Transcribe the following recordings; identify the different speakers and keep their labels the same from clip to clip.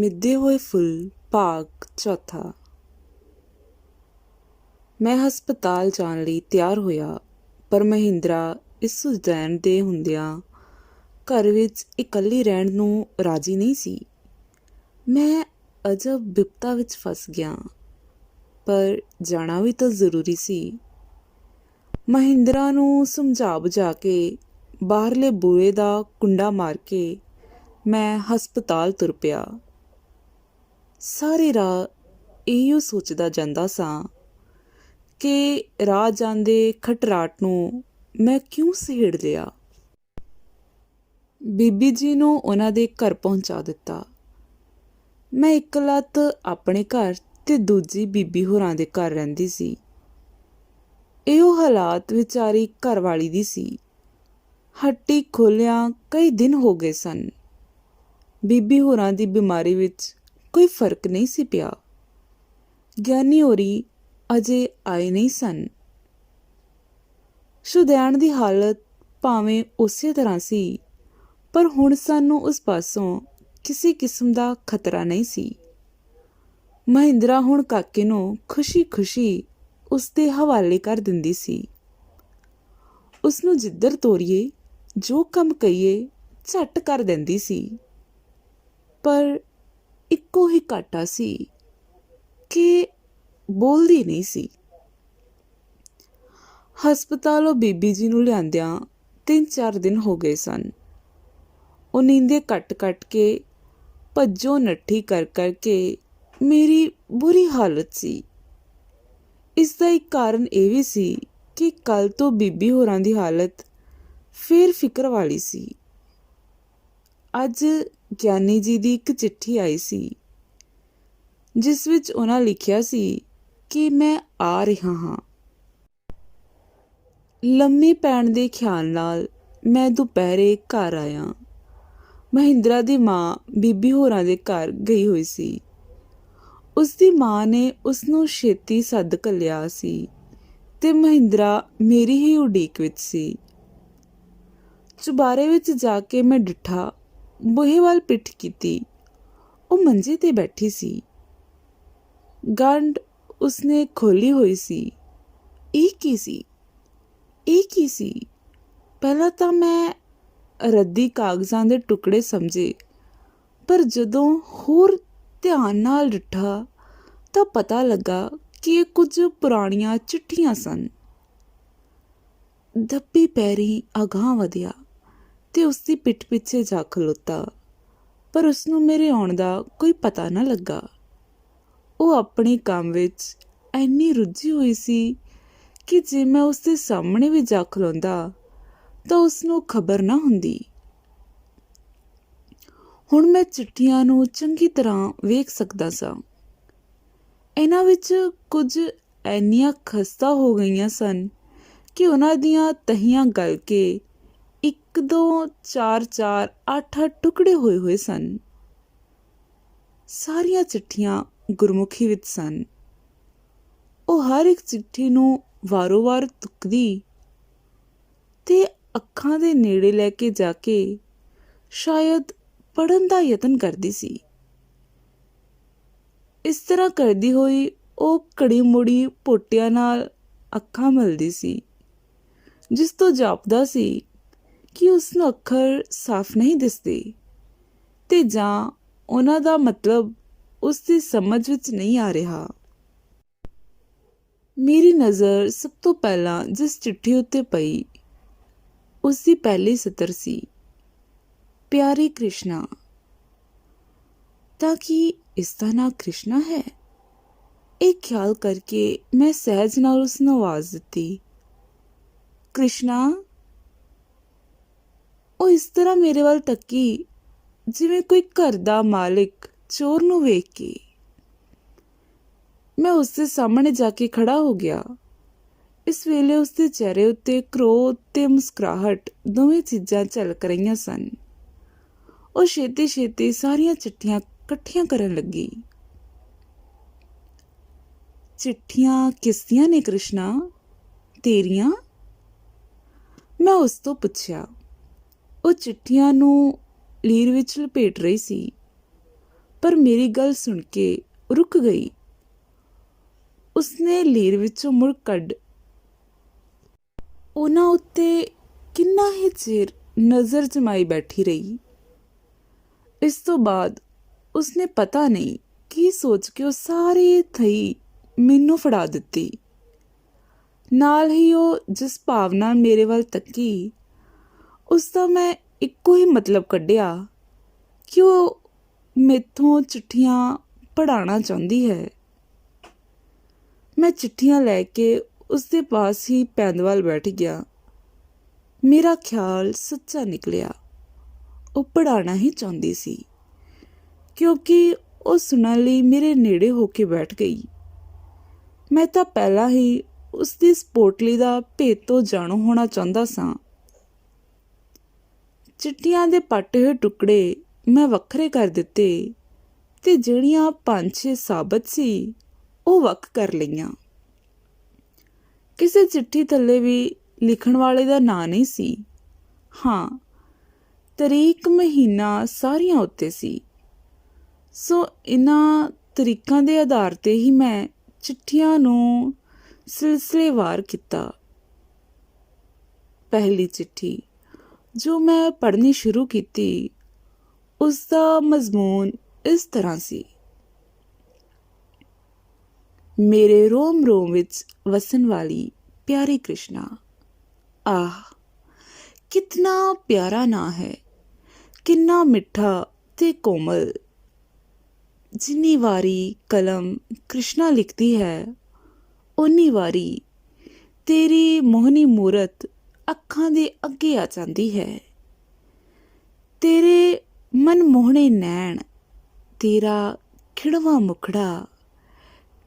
Speaker 1: ਮਿੱਧੇ ਹੋਏ ਫੁੱਲ ਭਾਗ ਚੌਥਾ। ਮੈਂ ਹਸਪਤਾਲ ਜਾਣ ਲਈ ਤਿਆਰ ਹੋਇਆ, ਪਰ ਮਹਿੰਦਰਾ ਇਸ ਸੁਝੈਣ ਦੇ ਹੁੰਦਿਆਂ ਘਰ ਵਿੱਚ ਇਕੱਲੀ ਰਹਿਣ ਨੂੰ ਰਾਜ਼ੀ ਨਹੀਂ ਸੀ। ਮੈਂ ਅਜਬ ਬਿਪਤਾ ਵਿੱਚ ਫਸ ਗਿਆ, ਪਰ ਜਾਣਾ ਵੀ ਤਾਂ ਜ਼ਰੂਰੀ ਸੀ। ਮਹਿੰਦਰਾ ਨੂੰ ਸਮਝਾ ਬੁਝਾ ਕੇ ਬਾਹਰਲੇ ਬੂਹੇ ਦਾ ਕੁੰਡਾ ਮਾਰ ਕੇ ਮੈਂ ਹਸਪਤਾਲ ਤੁਰ ਪਿਆ। ਸਾਰੇ ਰਾਹ ਇਹੋ ਸੋਚਦਾ ਜਾਂਦਾ ਸਾਂ ਕਿ ਰਾਹ ਜਾਂਦੇ ਖਟਰਾਟ ਨੂੰ ਮੈਂ ਕਿਉਂ ਸਹੇੜ ਲਿਆ। ਬੀਬੀ ਜੀ ਨੂੰ ਉਹਨਾਂ ਦੇ ਘਰ ਪਹੁੰਚਾ ਦਿੱਤਾ। ਮੈਂ ਇੱਕ ਲੱਤ ਆਪਣੇ ਘਰ ਤੇ ਦੂਜੀ ਬੀਬੀ ਹੋਰਾਂ ਦੇ ਘਰ ਰਹਿੰਦੀ ਸੀ। ਇਹੋ ਹਾਲਾਤ ਵਿਚਾਰੀ ਘਰਵਾਲੀ ਦੀ ਸੀ। ਹੱਟੀ ਖੋਲ੍ਹਿਆਂ ਕਈ ਦਿਨ ਹੋ ਗਏ ਸਨ। ਬੀਬੀ ਹੋਰਾਂ ਦੀ ਬਿਮਾਰੀ ਵਿੱਚ ਕੋਈ ਫਰਕ ਨਹੀਂ ਸੀ ਪਿਆ। ਗਿਆਨੀ ਹੋਰੀ ਅਜੇ ਆਏ ਨਹੀਂ ਸਨ। ਸ਼ੁਦੈਣ ਦੀ ਹਾਲਤ ਭਾਵੇਂ ਉਸੇ ਤਰ੍ਹਾਂ ਸੀ, ਪਰ ਹੁਣ ਸਾਨੂੰ ਉਸ ਪਾਸੋਂ ਕਿਸੇ ਕਿਸਮ ਦਾ ਖਤਰਾ ਨਹੀਂ ਸੀ। ਮਹਿੰਦਰਾ ਹੁਣ ਕਾਕੇ ਨੂੰ ਖੁਸ਼ੀ-ਖੁਸ਼ੀ ਉਸ ਦੇ ਹਵਾਲੇ ਕਰ ਦਿੰਦੀ ਸੀ। ਉਸਨੂੰ ਜਿੱਧਰ ਤੋਰੀਏ, ਜੋ ਕੰਮ ਕਹੀਏ, ਝੱਟ ਕਰ ਦਿੰਦੀ ਸੀ। ਪਰ ਇੱਕੋ ਹੀ ਘਾਟਾ ਸੀ ਕਿ ਬੋਲਦੀ ਨਹੀਂ ਸੀ। ਹਸਪਤਾਲੋਂ ਬੀਬੀ ਜੀ ਨੂੰ ਲਿਆਂਦਿਆਂ 3-4 ਦਿਨ ਹੋ ਗਏ ਸਨ। ਉਹ ਨੀਂਦੇ ਕੱਟ-ਕੱਟ ਕੇ ਭੱਜੋ ਨੱਠੀ ਕਰ-ਕਰਕੇ ਮੇਰੀ ਬੁਰੀ ਹਾਲਤ ਸੀ। ਇਸ ਦਾ ਇੱਕ ਕਾਰਨ ਇਹ ਵੀ ਸੀ ਕਿ ਕੱਲ੍ਹ ਤੋਂ ਬੀਬੀ ਹੋਰਾਂ ਦੀ ਹਾਲਤ ਫੇਰ ਫਿਕਰ ਵਾਲੀ ਸੀ। ਅੱਜ ਗਿਆਨੀ ਜੀ ਦੀ ਇੱਕ ਚਿੱਠੀ ਆਈ ਸੀ, ਜਿਸ ਵਿੱਚ ਉਹਨਾਂ ਲਿਖਿਆ ਸੀ ਕਿ ਮੈਂ ਆ ਰਿਹਾ ਹਾਂ। ਲੰਮੀ ਪੈਣ ਦੇ ਖਿਆਲ ਨਾਲ ਮੈਂ ਦੁਪਹਿਰੇ ਘਰ ਆਇਆ। ਮਹਿੰਦਰਾ ਦੀ ਮਾਂ ਬੀਬੀ ਹੋਰਾਂ ਦੇ ਘਰ ਗਈ ਹੋਈ ਸੀ। ਉਸ ਦੀ ਮਾਂ ਨੇ ਉਸਨੂੰ ਛੇਤੀ ਸੱਦ ਘੱਲਿਆ ਸੀ ਤੇ ਮਹਿੰਦਰਾ ਮੇਰੀ ਹੀ ਉਡੀਕ ਵਿੱਚ ਸੀ। ਚੁਬਾਰੇ ਵਿੱਚ ਜਾ ਕੇ ਮੈਂ ਡਿੱਠਾ, ਬੂਹੇ ਵੱਲ ਪਿੱਠ ਕੀਤੀ। ਉਹ ਮੰਜੇ ਤੇ ਬੈਠੀ ਸੀ। ਗੰਢ ਉਸਨੇ ਖੋਲ੍ਹੀ ਹੋਈ ਸੀ। ਇਹ ਕੀ ਸੀ? ਇਹ ਕੀ ਸੀ? ਪਹਿਲਾਂ ਤਾਂ ਮੈਂ ਰੱਦੀ ਕਾਗਜ਼ਾਂ ਦੇ ਟੁਕੜੇ ਸਮਝੇ, ਪਰ ਜਦੋਂ ਹੋਰ ਧਿਆਨ ਨਾਲ ਡਿੱਠਾ ਤਾਂ ਪਤਾ ਲੱਗਾ ਕਿ ਇਹ ਕੁਝ ਪੁਰਾਣੀਆਂ ਚਿੱਠੀਆਂ ਸਨ। ਦੱਬੀ ਪੈਰੀਂ ਅਗਾਂਹ ਵਧਿਆ ਤੇ ਉਸਦੀ ਪਿੱਠ ਪਿੱਛੇ ਜਾ ਖਲੋਤਾ, ਪਰ ਉਸਨੂੰ ਮੇਰੇ ਆਉਣ ਦਾ ਕੋਈ ਪਤਾ ਨਾ ਲੱਗਾ। ਉਹ ਆਪਣੇ ਕੰਮ ਵਿੱਚ ਇੰਨੀ ਰੁੱਝੀ ਹੋਈ ਸੀ ਕਿ ਜੇ ਮੈਂ ਉਸਦੇ ਸਾਹਮਣੇ ਵੀ ਜਾ ਖਲੋਂਦਾ ਤਾਂ ਉਸਨੂੰ ਖਬਰ ਨਾ ਹੁੰਦੀ। ਹੁਣ ਮੈਂ ਚਿੱਠੀਆਂ ਨੂੰ ਚੰਗੀ ਤਰ੍ਹਾਂ ਵੇਖ ਸਕਦਾ ਸਾਂ। ਇਹਨਾਂ ਵਿੱਚ ਕੁਝ ਇੰਨੀਆਂ ਖਸਤਾ ਹੋ ਗਈਆਂ ਸਨ ਕਿ ਉਹਨਾਂ ਦੀਆਂ ਤਹੀਆਂ ਗਲ ਕੇ 1-2 4-4 8-8 ਟੁਕੜੇ ਹੋਏ ਹੋਏ ਸਨ। ਸਾਰੀਆਂ ਚਿੱਠੀਆਂ ਗੁਰਮੁਖੀ ਵਿੱਚ ਸਨ। ਉਹ ਹਰ ਇੱਕ ਚਿੱਠੀ ਨੂੰ ਵਾਰੋ-ਵਾਰ ਤੁੱਕਦੀ ਤੇ ਅੱਖਾਂ ਦੇ ਨੇੜੇ ਲੈ ਕੇ ਜਾ ਕੇ ਸ਼ਾਇਦ ਪੜ੍ਹਨ ਦਾ ਯਤਨ ਕਰਦੀ ਸੀ। ਇਸ ਤਰ੍ਹਾਂ ਕਰਦੀ ਹੋਈ ਉਹ ਘੜੀ ਮੁੜੀ ਪੋਟਿਆਂ ਨਾਲ ਅੱਖਾਂ ਮਲਦੀ ਸੀ, ਜਿਸ ਤੋਂ ਜਾਪਦਾ ਸੀ ਕਿ ਉਸਨੂੰ ਅੱਖਰ ਸਾਫ਼ ਨਹੀਂ ਦਿਸਦੇ ਤੇ ਜਾਂ ਉਹਨਾਂ ਦਾ ਮਤਲਬ ਉਸਦੀ ਸਮਝ ਵਿੱਚ ਨਹੀਂ ਆ ਰਿਹਾ। ਮੇਰੀ ਨਜ਼ਰ ਸਭ ਤੋਂ ਪਹਿਲਾਂ ਜਿਸ ਚਿੱਠੀ ਉੱਤੇ ਪਈ, ਉਸਦੀ ਪਹਿਲੀ ਸਤਰ ਸੀ, ਪਿਆਰੀ ਕ੍ਰਿਸ਼ਨਾ। ਤਾਂ ਕੀ ਇਸ ਦਾ ਨਾਂ ਕ੍ਰਿਸ਼ਨਾ ਹੈ? ਇਹ ਖਿਆਲ ਕਰਕੇ ਮੈਂ ਸਹਿਜ ਨਾਲ ਉਸਨੂੰ ਆਵਾਜ਼ ਦਿੱਤੀ, ਕ੍ਰਿਸ਼ਨਾ। ਉਹ ਇਸ ਤਰ੍ਹਾਂ ਮੇਰੇ ਵੱਲ ਤੱਕੀ ਜਿਵੇਂ ਕੋਈ ਘਰ ਦਾ ਮਾਲਿਕ ਚੋਰ ਨੂੰ ਵੇਖ ਕੇ। ਮੈਂ ਉਸਦੇ ਸਾਹਮਣੇ ਜਾ ਕੇ ਖੜਾ ਹੋ ਗਿਆ। ਇਸ ਵੇਲੇ ਉਸਦੇ ਚਿਹਰੇ ਉੱਤੇ ਕ੍ਰੋਧ ਤੇ ਮੁਸਕਰਾਹਟ ਦੋਵੇਂ ਚੀਜ਼ਾਂ ਝਲਕ ਰਹੀਆਂ ਸਨ। ਉਹ ਛੇਤੀ-ਛੇਤੀ ਸਾਰੀਆਂ ਚਿੱਠੀਆਂ ਇਕੱਠੀਆਂ ਕਰਨ ਲੱਗੀ। ਚਿੱਠੀਆਂ ਕਿਸ ਦੀਆਂ ਨੇ ਕ੍ਰਿਸ਼ਨਾ? ਤੇਰੀਆਂ? ਮੈਂ ਉਸ ਤੋਂ ਪੁੱਛਿਆ। ਉਹ ਚਿੱਠੀਆਂ ਨੂੰ ਲੀਰ ਵਿੱਚ ਲਪੇਟ ਰਹੀ ਸੀ, ਪਰ ਮੇਰੀ ਗੱਲ ਸੁਣ ਕੇ ਰੁਕ ਗਈ। ਉਸਨੇ ਲੀਰ ਵਿੱਚੋਂ ਮੁੜ ਕੱਢ ਉਹਨਾਂ ਉੱਤੇ ਕਿੰਨਾ ਹੀ ਚਿਰ ਨਜ਼ਰ ਜਮਾਈ ਬੈਠੀ ਰਹੀ। ਇਸ ਤੋਂ ਬਾਅਦ ਉਸਨੇ ਪਤਾ ਨਹੀਂ ਕੀ ਸੋਚ ਕੇ ਉਹ ਸਾਰੀ ਥਈ ਮੈਨੂੰ ਫੜਾ ਦਿੱਤੀ। ਨਾਲ ਹੀ ਉਹ ਜਿਸ ਭਾਵ ਨਾਲ ਮੇਰੇ ਵੱਲ ਤੱਕੀ, ਉਸ ਦਾ ਮੈਂ ਇੱਕੋ ਹੀ ਮਤਲਬ ਕੱਢਿਆ ਕਿ ਉਹ ਮੈਥੋਂ ਚਿੱਠੀਆਂ ਪੜ੍ਹਾਉਣਾ ਚਾਹੁੰਦੀ ਹੈ। ਮੈਂ ਚਿੱਠੀਆਂ ਲੈ ਕੇ ਉਸਦੇ ਪਾਸ ਹੀ ਪੈਂਦ ਵੱਲ ਬੈਠ ਗਿਆ। ਮੇਰਾ ਖਿਆਲ ਸੱਚਾ ਨਿਕਲਿਆ। ਉਹ ਪੜ੍ਹਾਉਣਾ ਹੀ ਚਾਹੁੰਦੀ ਸੀ, ਕਿਉਂਕਿ ਉਹ ਸੁਣਨ ਲਈ ਮੇਰੇ ਨੇੜੇ ਹੋ ਕੇ ਬੈਠ ਗਈ। ਮੈਂ ਤਾਂ ਪਹਿਲਾਂ ਹੀ ਉਸਦੀ ਸਪੋਟਲੀ ਦਾ ਭੇਤ ਤੋਂ ਜਾਣੂ ਹੋਣਾ ਚਾਹੁੰਦਾ ਸਾਂ। ਚਿੱਠੀਆਂ ਦੇ ਪਾਟੇ ਹੋਏ ਟੁਕੜੇ ਮੈਂ ਵੱਖਰੇ ਕਰ ਦਿੱਤੇ ਤੇ ਜਿਹੜੀਆਂ 5-6 ਸਾਬਤ ਸੀ ਉਹ ਵੱਖ ਕਰ ਲਈਆਂ। ਕਿਸੇ ਚਿੱਠੀ ਥੱਲੇ ਵੀ ਲਿਖਣ ਵਾਲੇ ਦਾ ਨਾਂ ਨਹੀਂ ਸੀ। ਹਾਂ, ਤਰੀਕ ਮਹੀਨਾ ਸਾਰੀਆਂ ਉੱਤੇ ਸੀ। ਸੋ ਇਹਨਾਂ ਤਰੀਕਾਂ ਦੇ ਆਧਾਰ 'ਤੇ ਹੀ ਮੈਂ ਚਿੱਠੀਆਂ ਨੂੰ ਸਿਲਸਿਲੇਵਾਰ ਕੀਤਾ। ਪਹਿਲੀ ਚਿੱਠੀ ਜੋ ਮੈਂ ਪੜ੍ਹਨੀ ਸ਼ੁਰੂ ਕੀਤੀ, ਉਸ ਦਾ ਮਜ਼ਮੂਨ ਇਸ ਤਰ੍ਹਾਂ ਸੀ। ਮੇਰੇ ਰੋਮ ਰੋਮ ਵਿੱਚ ਵਸਣ ਵਾਲੀ ਪਿਆਰੀ ਕ੍ਰਿਸ਼ਨਾ, ਆਹ ਕਿਤਨਾ ਪਿਆਰਾ ਨਾਂ ਹੈ, ਕਿੰਨਾ ਮਿੱਠਾ ਤੇ ਕੋਮਲ। ਜਿੰਨੀ ਵਾਰੀ ਕਲਮ ਕ੍ਰਿਸ਼ਨਾ ਲਿਖਦੀ ਹੈ, ਓਨੀ ਵਾਰੀ ਤੇਰੀ ਮੋਹਣੀ ਮੂਰਤ ਅੱਖਾਂ ਦੇ ਅੱਗੇ ਆ ਜਾਂਦੀ ਹੈ। ਤੇਰੇ ਮਨਮੋਹਣੇ ਨੈਣ, ਤੇਰਾ ਖਿੜਵਾਂ ਮੁਖੜਾ,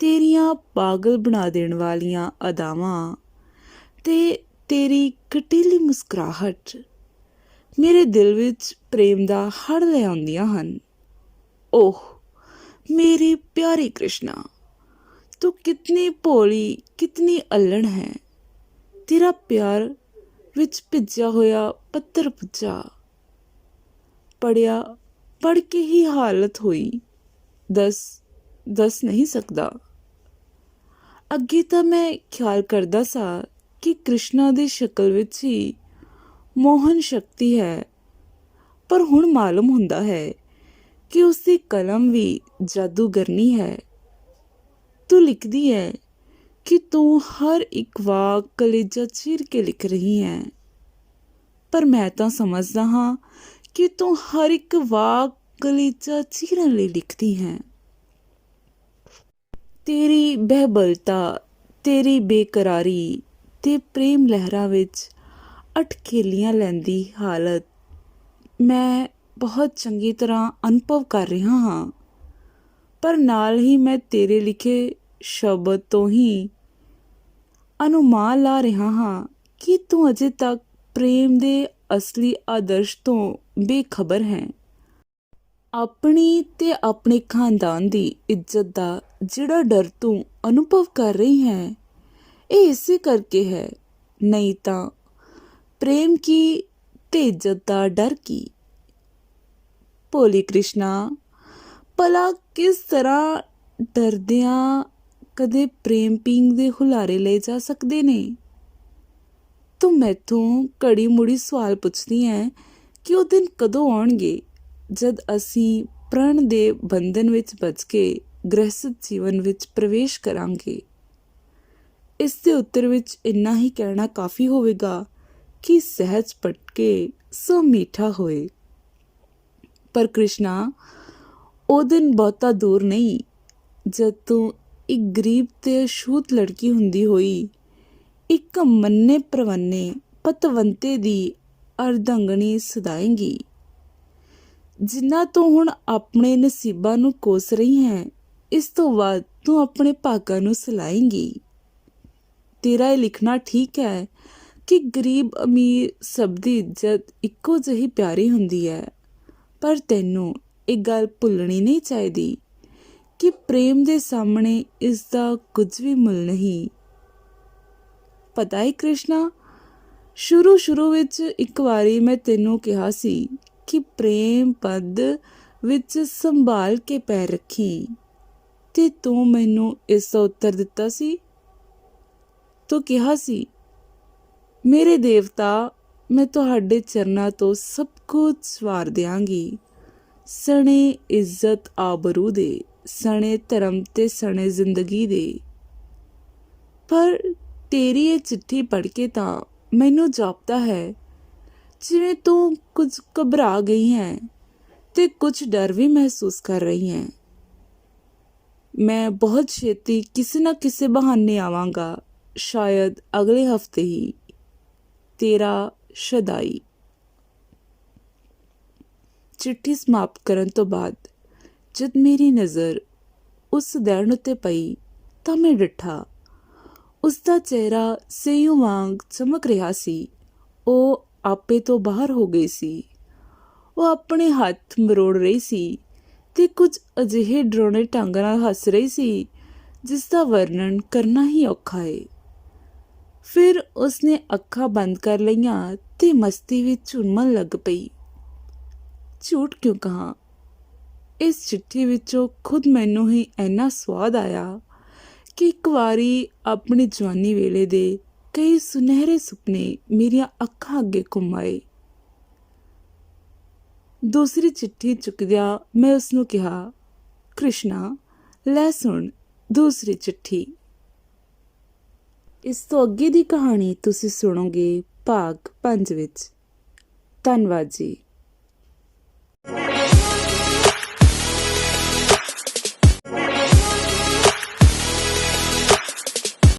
Speaker 1: ਤੇਰੀਆਂ ਪਾਗਲ ਬਣਾ ਦੇਣ ਵਾਲੀਆਂ ਅਦਾਵਾਂ ਤੇ ਤੇਰੀ ਕਟੀਲੀ ਮੁਸਕਰਾਹਟ ਮੇਰੇ ਦਿਲ ਵਿੱਚ ਪ੍ਰੇਮ ਦਾ ਹੜ੍ਹ ਲੈ ਆਉਂਦੀਆਂ ਹਨ। ਓਹ ਮੇਰੀ ਪਿਆਰੀ ਕ੍ਰਿਸ਼ਨਾ, ਤੂੰ ਕਿਤਨੀ ਭੋਲੀ, ਕਿਤਨੀ ਅਲਣ ਹੈ। ਤੇਰਾ ਪਿਆਰ ਵਿੱਚ ਭਿੱਜਿਆ ਹੋਇਆ ਪੱਤਰ ਪੁੱਜਾ, ਪੜ੍ਹ ਕੇ ਹੀ ਹਾਲਤ ਹੋਈ, ਦੱਸ ਨਹੀਂ ਸਕਦਾ। ਅੱਗੇ ਤਾਂ ਮੈਂ ਖਿਆਲ ਕਰਦਾ ਸਾਂ ਕਿ ਕ੍ਰਿਸ਼ਨਾ ਦੀ ਸ਼ਕਲ ਵਿੱਚ ਹੀ ਮੋਹਨ ਸ਼ਕਤੀ ਹੈ, ਪਰ ਹੁਣ ਮਾਲੂਮ ਹੁੰਦਾ ਹੈ ਕਿ ਉਸਦੀ ਕਲਮ ਵੀ ਜਾਦੂਗਰਨੀ ਹੈ। ਤੂੰ ਲਿਖਦੀ ਹੈ ਕਿ ਤੂੰ ਹਰ ਇੱਕ ਵਾਕ ਕਲੇਜਾ ਚੀਰ ਕੇ ਲਿਖ ਰਹੀ ਹੈ, ਪਰ ਮੈਂ ਤਾਂ ਸਮਝਦਾ ਹਾਂ ਕਿ ਤੂੰ ਹਰ ਇੱਕ ਵਾਕ ਕਲੇਜਾ ਚੀਰਨ ਲਈ ਲਿਖਦੀ ਹੈ। ਤੇਰੀ ਬਹਿਬਲਤਾ, ਤੇਰੀ ਬੇਕਰਾਰੀ ਤੇ ਪ੍ਰੇਮ ਲਹਿਰਾਂ ਵਿੱਚ ਅਟਖੇਲੀਆਂ ਲੈਂਦੀ ਹਾਲਤ ਮੈਂ ਬਹੁਤ ਚੰਗੀ ਤਰ੍ਹਾਂ ਅਨੁਭਵ ਕਰ ਰਿਹਾ ਹਾਂ, ਪਰ ਨਾਲ ਹੀ ਮੈਂ ਤੇਰੇ ਲਿਖੇ ਸ਼ਬਦ ਤੋਂ ਹੀ ਅਨੁਮਾਨ ਲਾ ਰਿਹਾ ਹਾਂ ਕਿ ਤੂੰ ਅਜੇ ਤੱਕ ਪ੍ਰੇਮ ਦੇ ਅਸਲੀ ਆਦਰਸ਼ ਤੋਂ ਬੇਖਬਰ ਹੈ। ਆਪਣੀ ਤੇ ਆਪਣੇ ਖਾਨਦਾਨ ਦੀ ਇੱਜ਼ਤ ਦਾ ਜਿਹੜਾ ਡਰ ਤੂੰ ਅਨੁਭਵ ਕਰ ਰਹੀ ਹੈ, ਇਹ ਇਸੇ ਕਰਕੇ ਹੈ, ਨਹੀਂ ਤਾਂ ਪ੍ਰੇਮ ਕੀ ਤੇ ਇੱਜ਼ਤ ਦਾ ਡਰ ਕੀ। ਭੋਲੀ ਕ੍ਰਿਸ਼ਨਾ, ਭਲਾ ਕਿਸ ਤਰ੍ਹਾਂ ਡਰਦਿਆਂ ਕਦੇ ਪ੍ਰੇਮ ਪੀਂਘ ਦੇ ਹੁਲਾਰੇ ਲਏ ਜਾ ਸਕਦੇ ਨੇ। ਤੂੰ ਮੈਥੋਂ ਘੜੀ ਮੁੜੀ ਸਵਾਲ ਪੁੱਛਦੀ ਹੈ ਕਿ ਉਹ ਦਿਨ ਕਦੋਂ ਆਉਣਗੇ ਜਦ ਅਸੀਂ ਪ੍ਰਣ ਦੇ ਬੰਧਨ ਵਿੱਚ ਬੱਝ ਕੇ ਗ੍ਰਹਿਸਥ ਜੀਵਨ ਵਿੱਚ ਪ੍ਰਵੇਸ਼ ਕਰਾਂਗੇ। ਇਸ ਦੇ ਉੱਤਰ ਵਿੱਚ ਇੰਨਾ ਹੀ ਕਹਿਣਾ ਕਾਫੀ ਹੋਵੇਗਾ ਕਿ ਸਹਿਜ ਪਟਕੇ ਸੋ ਮੀਠਾ ਹੋਏ। ਪਰ ਕ੍ਰਿਸ਼ਨਾ, ਉਹ ਦਿਨ ਬਹੁਤਾ ਦੂਰ ਨਹੀਂ ਜਦ ਤੂੰ ਇੱਕ ਗਰੀਬ ਤੇ ਅਛੂਤ ਲੜਕੀ ਹੁੰਦੀ ਹੋਈ ਇੱਕ ਮੰਨੇ ਪ੍ਰਵੰਨੇ ਪਤਵੰਤੇ ਦੀ ਅਰਧੰਗਣੀ ਸਦਾਏਂਗੀ। ਜਿੰਨਾ ਤੂੰ ਹੁਣ ਆਪਣੇ ਨਸੀਬਾਂ ਨੂੰ ਕੋਸ ਰਹੀ ਹੈ, ਇਸ ਤੋਂ ਬਾਅਦ ਤੂੰ ਆਪਣੇ ਭਾਗਾਂ ਨੂੰ ਸਲਾਏਂਗੀ। ਤੇਰਾ ਇਹ ਲਿਖਣਾ ਠੀਕ ਹੈ ਕਿ ਗਰੀਬ ਅਮੀਰ ਸਭ ਦੀ ਇੱਜ਼ਤ ਇੱਕੋ ਜਿਹੀ ਪਿਆਰੀ ਹੁੰਦੀ ਹੈ, ਪਰ ਤੈਨੂੰ ਇਹ ਗੱਲ ਭੁੱਲਣੀ ਨਹੀਂ ਚਾਹੀਦੀ ਕਿ ਪ੍ਰੇਮ ਦੇ ਸਾਹਮਣੇ ਇਸ ਦਾ ਕੁਝ ਵੀ ਮੁੱਲ ਨਹੀਂ। ਪਤਾ ਹੈ ਕ੍ਰਿਸ਼ਨਾ, ਸ਼ੁਰੂ ਵਿੱਚ ਇੱਕ ਵਾਰੀ ਮੈਂ ਤੈਨੂੰ ਕਿਹਾ ਸੀ ਕਿ ਪ੍ਰੇਮ ਪਦ ਵਿੱਚ ਸੰਭਾਲ ਕੇ ਪੈਰ ਰੱਖੀ ਤੇ ਤੂੰ ਮੈਨੂੰ ਇਸ ਦਾ ਉੱਤਰ ਦਿੱਤਾ ਸੀ। ਤੂੰ ਕਿਹਾ ਸੀ, ਮੇਰੇ ਦੇਵਤਾ, ਮੈਂ ਤੁਹਾਡੇ ਚਰਨਾਂ ਤੋਂ ਸਭ ਕੁਝ ਸਵਾਰ ਦਿਆਂਗੀ, ਸਣੇ ਇੱਜ਼ਤ ਆਬਰੂ ਦੇ, ਸਣੇ ਧਰਮ ਤੇ ਸਣੇ ਜ਼ਿੰਦਗੀ ਦੇ। ਪਰ ਤੇਰੀ ਇਹ ਚਿੱਠੀ ਪੜ੍ਹ ਕੇ ਤਾਂ ਮੈਨੂੰ ਜਾਪਦਾ ਹੈ ਜਿਵੇਂ ਤੂੰ ਕੁਝ ਘਬਰਾ ਗਈ ਹੈ ਤੇ ਕੁਝ ਡਰ ਵੀ ਮਹਿਸੂਸ ਕਰ ਰਹੀ ਹੈ। ਮੈਂ ਬਹੁਤ ਛੇਤੀ ਕਿਸੇ ਨਾ ਕਿਸੇ ਬਹਾਨੇ ਆਵਾਂਗਾ, ਸ਼ਾਇਦ ਅਗਲੇ ਹਫ਼ਤੇ ਹੀ। ਤੇਰਾ ਸ਼ਦਾਈ। ਚਿੱਠੀ ਸਮਾਪਤ ਕਰਨ ਤੋਂ ਬਾਅਦ ਜਦ ਮੇਰੀ ਨਜ਼ਰ ਉਸ ਦੈਣ ਉੱਤੇ ਪਈ ਤਾਂ ਮੈਂ ਡਿੱਠਾ, ਉਸਦਾ ਚਿਹਰਾ ਸੇਈਓਂ ਵਾਂਗ ਚਮਕ ਰਿਹਾ ਸੀ। ਉਹ ਆਪੇ ਤੋਂ ਬਾਹਰ ਹੋ ਗਈ ਸੀ। ਉਹ ਆਪਣੇ ਹੱਥ ਮਰੋੜ ਰਹੀ ਸੀ ਤੇ ਕੁਝ ਅਜਿਹੇ ਡਰਾਉਣੇ ਢੰਗ ਨਾਲ ਹੱਸ ਰਹੀ ਸੀ ਜਿਸ ਦਾ ਵਰਣਨ ਕਰਨਾ ਹੀ ਔਖਾ ਏ। ਫਿਰ ਉਸਨੇ ਅੱਖਾਂ ਬੰਦ ਕਰ ਲਈਆਂ ਤੇ ਮਸਤੀ ਵਿੱਚ ਝੂਮਣ ਲੱਗ ਪਈ। ਝੂਠ ਕਿਉਂ ਕਹਾਂ, ਇਸ ਚਿੱਠੀ ਵਿੱਚੋਂ ਖੁਦ ਮੈਨੂੰ ਹੀ ਇੰਨਾ ਸਵਾਦ ਆਇਆ ਕਿ ਇੱਕ ਵਾਰੀ ਆਪਣੀ ਜਵਾਨੀ ਵੇਲੇ ਦੇ ਕਈ ਸੁਨਹਿਰੇ ਸੁਪਨੇ ਮੇਰੀਆਂ ਅੱਖਾਂ ਅੱਗੇ ਘੁੰਮ ਆਏ। ਦੂਸਰੀ ਚਿੱਠੀ ਚੁੱਕਦਿਆਂ ਮੈਂ ਉਸਨੂੰ ਕਿਹਾ, ਕ੍ਰਿਸ਼ਨਾ, ਲੈ ਸੁਣ ਦੂਸਰੀ ਚਿੱਠੀ। ਇਸ ਤੋਂ ਅੱਗੇ ਦੀ ਕਹਾਣੀ ਤੁਸੀਂ ਸੁਣੋਗੇ ਭਾਗ 5 ਵਿੱਚ। ਧੰਨਵਾਦ ਜੀ।